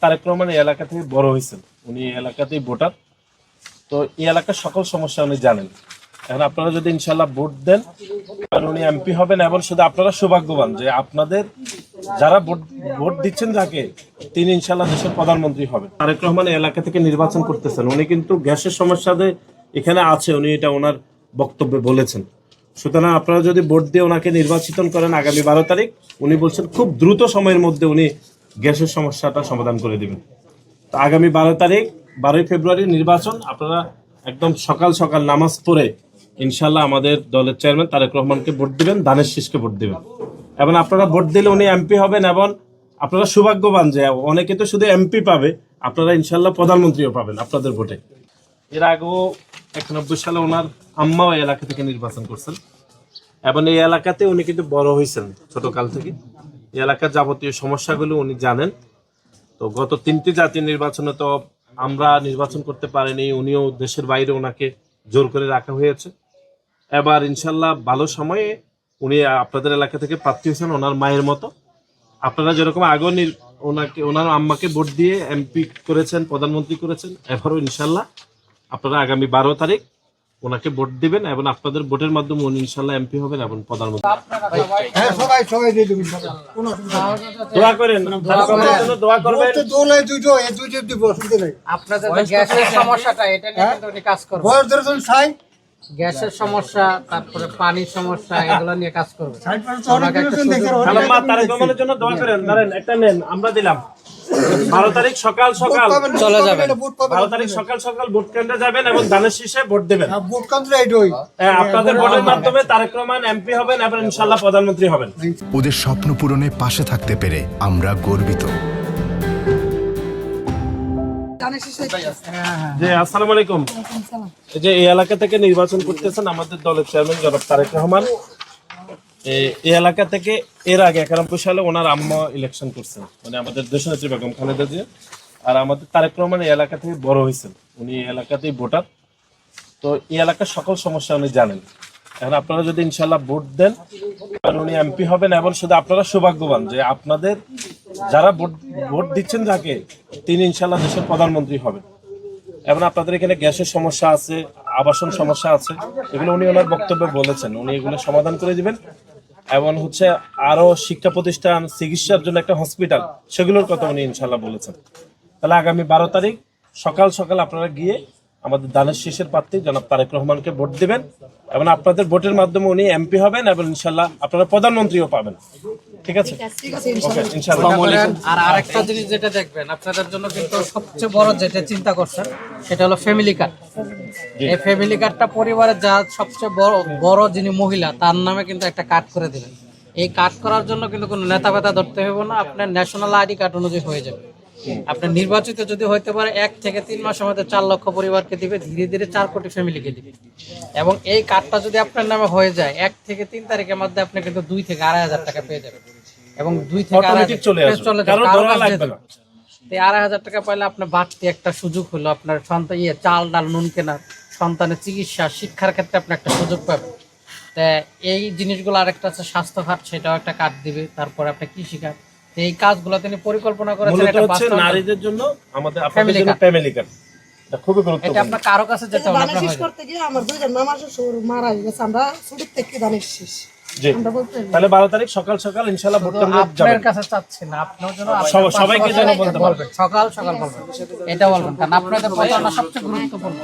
তারেক রহমান এই এলাকা থেকে বড় হয়েছেন, উনি এই এলাকাতেই ভোটার, তো এই এলাকার সকল সমস্যা উনি জানেন। এখন আপনারা যদি ইনশাল্লাহ ভোট দেন, উনি এমপি হবেন, এবং শুধু আপনারা সৌভাগ্যবান যে আপনাদের যারা ভোট দিচ্ছেন যাকে, তিনি ইনশাল্লাহ দেশের প্রধানমন্ত্রী হবেন। তারেক রহমান এই এলাকা থেকে নির্বাচন করতেছেন, উনি কিন্তু গ্যাসের সমস্যাতে এখানে আছে, উনি এটা ওনার বক্তব্যে বলেছেন। সুতরাং আপনারা যদি ভোট দিয়ে ওনাকে নির্বাচিত করেন আগামী 12 তারিখ, উনি বলছেন খুব দ্রুত সময়ের মধ্যে উনি গ্যাসের সমস্যাটা সমাধান করে দিবেন। তো আগামী 12 তারিখ 12ই ফেব্রুয়ারি নির্বাচন, আপনারা একদম সকাল সকাল নামাজ পড়ে ইনশাল্লাহ আমাদের দলের চেয়ারম্যান তারেক রহমানকে ভোট দিবেন, ধানের শীষকে ভোট দিবেন। এবং আপনারা ভোট দিলে উনি এমপি হবেন, এবং আপনারা সৌভাগ্যবান যে অনেকে তো শুধু এমপি পাবে, আপনারা ইনশাল্লাহ প্রধানমন্ত্রীও পাবেন আপনাদের ভোটে। এর আগেও 91 সালে ওনার আম্মাও এই এলাকা থেকে নির্বাচন করছেন, এবং এই এলাকাতে উনি কিন্তু বড় হয়েছেন ছোটকাল থেকে। এই এলাকার যাবতীয় সমস্যাগুলো উনি জানেন। তো গত 3টি জাতীয় নির্বাচনে তো আমরা নির্বাচন করতে পারিনি, উনিও দেশের বাইরে ওনাকে জোর করে রাখা হয়েছে। এবার ইনশাল্লাহ ভালো সময়ে উনি আপনাদের এলাকা থেকে প্রার্থী হয়েছেন ওনার মায়ের মতো। আপনারা যেরকম আগেও ওনাকে ওনার আম্মাকে ভোট দিয়ে এমপি করেছেন, প্রধানমন্ত্রী করেছেন, এবারও ইনশাল্লাহ আপনারা আগামী 12 তারিখ ওনাকে ভোট দিবেন, এবং আপনাদের ভোটের মাধ্যমে উনি ইনশাল্লাহ এমপি হবেন এবং প্রধানমন্ত্রী। দোয়া করেন, দোয়া করবেন। আপনাদের গ্যাসের সমস্যাটা এটা নিয়ে কিন্তু উনি কাজ করবেন। গ্যাসের সমস্যা, তারপরে পানির সমস্যা, এগুলো নিয়ে কাজ করবেন। তারেক রহমানের জন্য দোয়া করেন। ধরেন একটা নেন, আমরা দিলাম 12 তারিখ সকাল সকাল চলে যাবেন। 12 তারিখ সকাল সকাল ভোট কেন্দ্রে যাবেন এবং ধানের শীষে ভোট দেবেন। আপনাদের ভোটের মাধ্যমে তারেক রহমান এমপি হবেন এবং ইনশাল্লাহ প্রধানমন্ত্রী হবেন। ওদের স্বপ্ন পূরণে পাশে থাকতে পেরে আমরা গর্বিত। জি, আসসালামু আলাইকুম। এই যে এই এলাকা থেকে নির্বাচন করতেছেন আমাদের দলের চেয়ারম্যান জনাব তারেক রহমান। এই এলাকা থেকে এর আগে 91 সালে ওনার আম্মা ইলেকশন করছেন, মানে আমাদের দেশনেত্রী বেগম খালেদা জিয়া। আর আমাদের তারেক রহমান এই এলাকা থেকে বড় হয়েছেন, উনি এই এলাকাতেই ভোটার, তো এই এলাকার সকল সমস্যা উনি জানেন। এখন আপনারা যদি ইনশাল্লাহ ভোট দেন, উনি এমপি হবেন, এবং শুধু আপনারা সৌভাগ্যবান যে আপনাদের যারা ভোট দিচ্ছেন যাকে, তিনি ইনশাল্লাহ দেশের প্রধানমন্ত্রী হবেন। এবং আপনাদের এখানে গ্যাসের সমস্যা আছে, আবাসন সমস্যা আছে, এগুলো উনি ওনার বক্তব্যে বলেছেন, উনি এগুলো সমাধান করে দিবেন। এবং হচ্ছে আরো শিক্ষা প্রতিষ্ঠান, চিকিৎসার জন্য একটা হসপিটাল, সেগুলোর কথা উনি ইনশাল্লাহ বলেছেন। তাহলে আগামী 12 তারিখ সকাল সকাল আপনারা গিয়ে আমাদের ধানের শীষের প্রার্থী জনাব তারেক রহমানকে ভোট দিবেন, এবং আপনাদের ভোটের মাধ্যমে উনি এমপি হবেন এবং ইনশাল্লাহ আপনারা প্রধানমন্ত্রীও পাবেন। ঠিক আছে, ইনশাল্লাহ। আর আরেকটা জিনিস যেটা দেখবেন, আপনাদের জন্য কিন্তু সবচেয়ে বড় যেটা চিন্তা করছেন সেটা হলো ফ্যামিলি কার্ড। এই ফ্যামিলি কার্ডটা পরিবারের যা সবচেয়ে বড় যিনি মহিলা, তার নামে কিন্তু একটা কার্ড করে দিবেন। এই কার্ড করার জন্য কিন্তু কোনো নেতা ফেতা ধরতে হবে না, আপনার ন্যাশনাল আইডি কার্ড অনুযায়ী হয়ে যাবে। আপনার নির্বাচিত যদি হইতে পারে 1 থেকে 3 মাসের মধ্যে 4 লক্ষ পরিবারকে দিবে, ধীরে ধীরে 4 কোটি ফ্যামিলিকে দিবে। এবং এই কার্ডটা যদি আপনার নামে হয়ে যায়, 1 থেকে 3 তারিখের মধ্যে আপনি কিন্তু 2 থেকে 2,500 টাকা পেয়ে যাবেন। এবং 2 থেকে 2,500 চলে যাবে, 2,500 টাকা পাইলে আপনার বাড়তি একটা সুযোগ হলো আপনার সন্তান চাল ডাল নুন কেনার, সন্তানের চিকিৎসা, শিক্ষার ক্ষেত্রে আপনি একটা সুযোগ পাবেন। তা এই জিনিসগুলো আরেকটা আছে স্বাস্থ্য খাত, সেটাও একটা কার্ড দিবে। তারপরে আপনার কৃষি খাত, এই কাজগুলো তিনি পরিকল্পনা করেছেন। এটা হচ্ছে নারীদের জন্য, আমাদের আপনাদের জন্য ফ্যামিলি কার্ড, এটা খুবই গুরুত্বপূর্ণ। এটা আপনার কারো কাছে যেতে হবে না। শেষ করতে গিয়ে আমার দুইজন মামা শ্বশুর মারা গেছে, আমরা ছোট থেকে ধানের শীষ। জি, তাহলে 12 তারিখ সকাল সকাল ইনশাআল্লাহ ভোট কেন্দ্রে যাবেন। আপনার কাছে চাচ্ছি না, আপনিও যেন সবাইকে যেন বলতে বলবেন, সকাল সকাল বলবেন, এটা বলবেন, কারণ আপনাদের প্রচারণা সবচেয়ে গুরুত্বপূর্ণ।